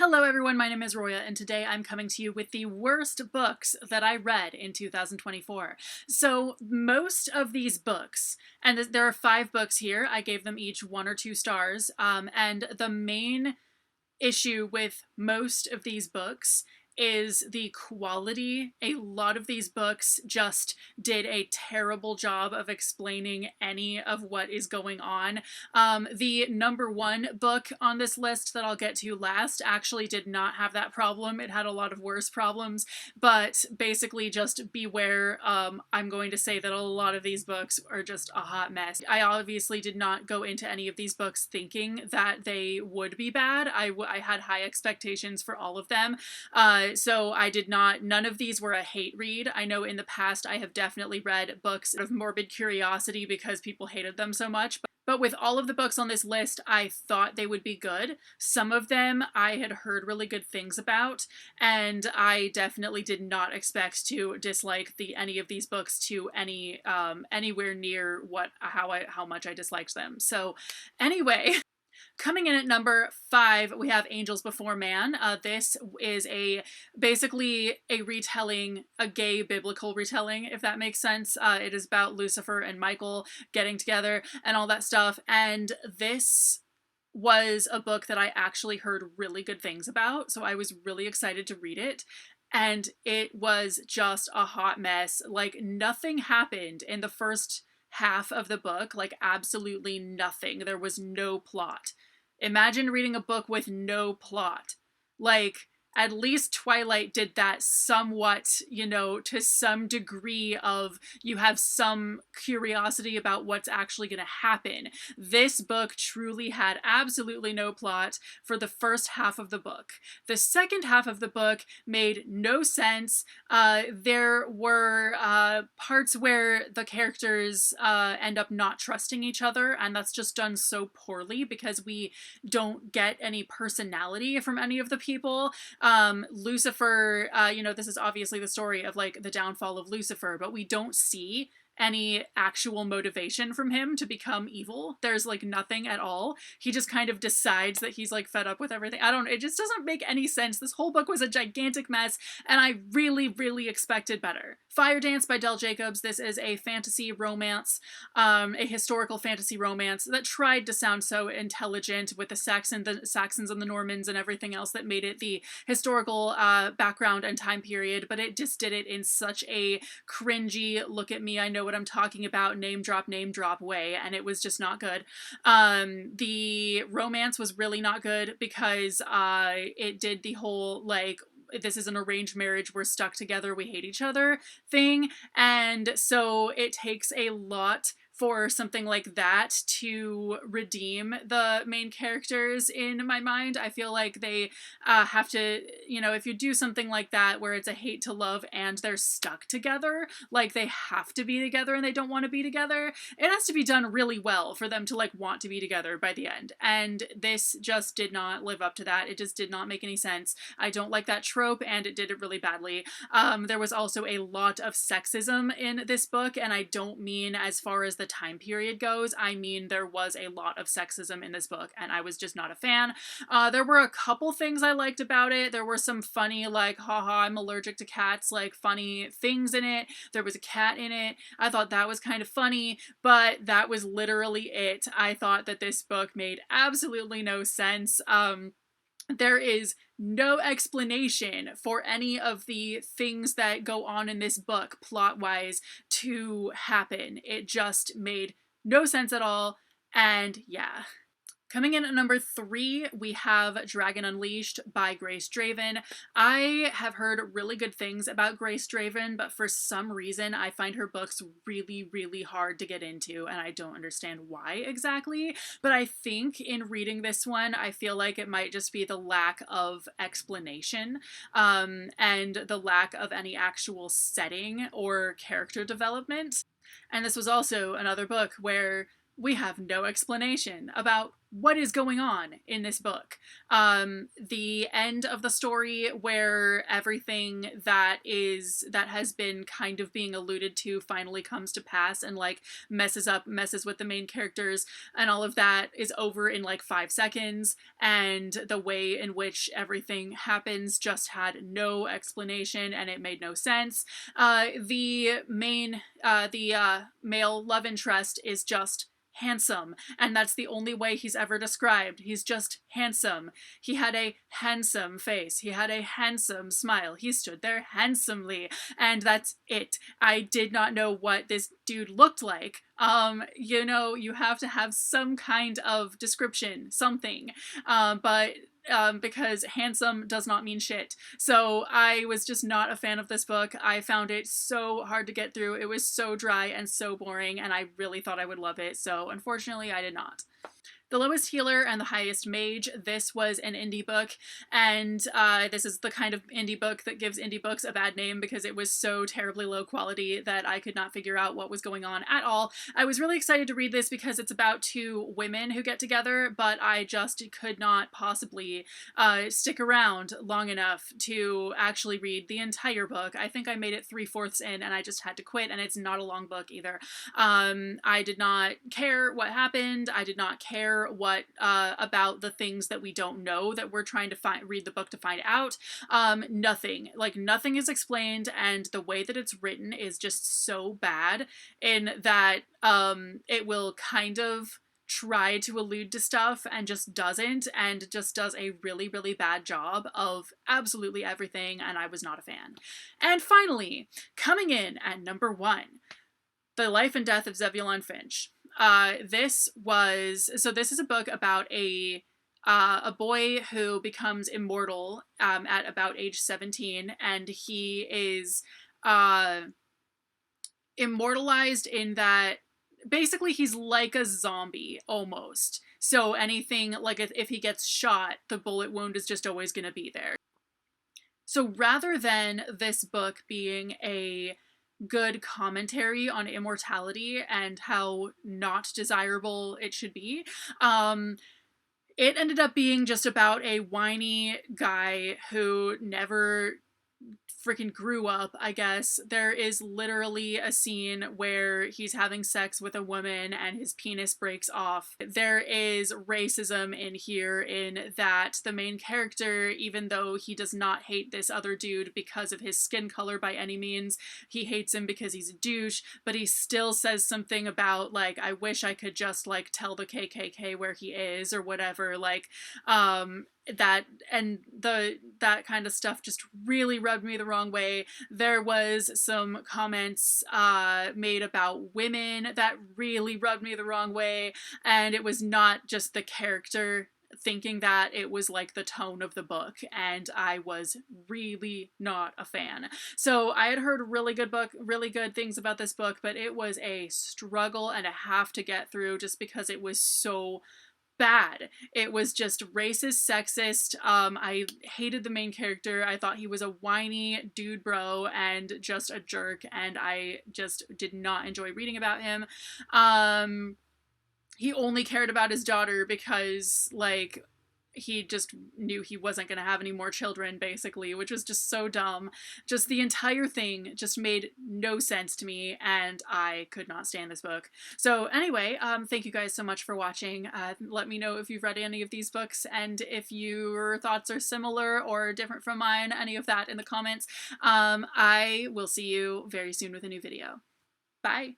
Hello everyone, my name is Roya, and today I'm coming to you with the worst books that I read in 2024. So most of these books, and there are 5 books here, I gave them each 1 or 2 stars, and the main issue with most of these books is the quality. A lot of these books just did a terrible job of explaining any of what is going on. The number 1 book on this list that I'll get to last actually did not have that problem. It had a lot of worse problems, but basically just beware. I'm going to say that a lot of these books are just a hot mess. I obviously did not go into any of these books thinking that they would be bad. I had high expectations for all of them. So I did not, none of these were a hate read. I know in the past I have definitely read books of morbid curiosity because people hated them so much. But with all of the books on this list, I thought they would be good. Some of them I had heard really good things about, and I definitely did not expect to dislike any of these books to anywhere near how much I disliked them. So anyway, coming in at number 5, we have Angels Before Man. This is basically a retelling, a gay biblical retelling, if that makes sense. It is about Lucifer and Michael getting together and all that stuff. And this was a book that I actually heard really good things about, so I was really excited to read it. And it was just a hot mess. Like, nothing happened in the first half of the book, like absolutely nothing. There was no plot. Imagine reading a book with no plot. Like, at least Twilight did that somewhat, to some degree of you have some curiosity about what's actually going to happen. This book truly had absolutely no plot for the first half of the book. The second half of the book made no sense. There were parts where the characters end up not trusting each other, and that's just done so poorly because we don't get any personality from any of the people. Lucifer, this is obviously the story of like the downfall of Lucifer, but we don't see any actual motivation from him to become evil. There's like nothing at all. He just kind of decides that he's like fed up with everything. It just doesn't make any sense. This whole book was a gigantic mess, and I really, really expected better. Fire Dance by Del Jacobs. This is a fantasy romance, a historical fantasy romance that tried to sound so intelligent with the Saxons and the Normans and everything else that made it the historical background and time period, but it just did it in such a cringy, look at me, I know what I'm talking about, name drop way, and it was just not good. The romance was really not good because it did the whole like, this is an arranged marriage, we're stuck together, we hate each other thing, and so it takes a lot for something like that to redeem the main characters in my mind. I feel like they have to, if you do something like that where it's a hate to love and they're stuck together, like they have to be together and they don't want to be together, it has to be done really well for them to like want to be together by the end. And this just did not live up to that. It just did not make any sense. I don't like that trope, and it did it really badly. There was also a lot of sexism in this book, and I don't mean as far as the time period goes. I mean, there was a lot of sexism in this book, and I was just not a fan. There were a couple things I liked about it. There were some funny, like, haha, I'm allergic to cats, like, funny things in it. There was a cat in it. I thought that was kind of funny, but that was literally it. I thought that this book made absolutely no sense. There is no explanation for any of the things that go on in this book, plot-wise, to happen. It just made no sense at all, and yeah. Coming in at number 3, we have Dragon Unleashed by Grace Draven. I have heard really good things about Grace Draven, but for some reason I find her books really, really hard to get into, and I don't understand why exactly. But I think in reading this one, I feel like it might just be the lack of explanation, and the lack of any actual setting or character development. And this was also another book where we have no explanation about what is going on in this book. The end of the story where everything that has been kind of being alluded to finally comes to pass and like messes with the main characters and all of that is over in like 5 seconds, and the way in which everything happens just had no explanation and it made no sense. The male love interest is just handsome, and that's the only way he's ever described. He's just handsome. He had a handsome face. He had a handsome smile. He stood there handsomely, and that's it. I did not know what this dude looked like. You know, you have to have some kind of description, something. But because handsome does not mean shit. So I was just not a fan of this book. I found it so hard to get through. It was so dry and so boring, and I really thought I would love it. So unfortunately, I did not. The Lowest Healer and the Highest Mage. This was an indie book, and this is the kind of indie book that gives indie books a bad name because it was so terribly low quality that I could not figure out what was going on at all. I was really excited to read this because it's about two women who get together, but I just could not possibly stick around long enough to actually read the entire book. I think I made it 3/4 in and I just had to quit, and it's not a long book either. I did not care what happened. I did not care what about the things that we don't know that we're trying to read the book to find out. Nothing is explained, and the way that it's written is just so bad in that it will kind of try to allude to stuff and just doesn't, and just does a really, really bad job of absolutely everything, and I was not a fan. And finally, coming in at number 1, The Life and Death of Zevulon Finch. This is a book about a boy who becomes immortal at about age 17, and he is immortalized in that basically he's like a zombie almost. So anything, like if he gets shot, the bullet wound is just always going to be there. So rather than this book being a good commentary on immortality and how not desirable it should be, it ended up being just about a whiny guy who never freaking grew up, I guess. There is literally a scene where he's having sex with a woman and his penis breaks off. There is racism in here in that the main character, even though he does not hate this other dude because of his skin color by any means, he hates him because he's a douche, but he still says something about, like, I wish I could just, like, tell the KKK where he is or whatever, like, that kind of stuff just really rubbed me the wrong way. There was some comments made about women that really rubbed me the wrong way, and it was not just the character thinking that, it was like the tone of the book, and I was really not a fan. So I had heard really good things about this book, but it was a struggle and a half to get through just because it was so bad. It was just racist, sexist. I hated the main character. I thought he was a whiny dude bro and just a jerk, and I just did not enjoy reading about him. He only cared about his daughter because, like, he just knew he wasn't going to have any more children, basically, which was just so dumb. Just the entire thing just made no sense to me, and I could not stand this book. So anyway, thank you guys so much for watching. Let me know if you've read any of these books, and if your thoughts are similar or different from mine, any of that in the comments. I will see you very soon with a new video. Bye!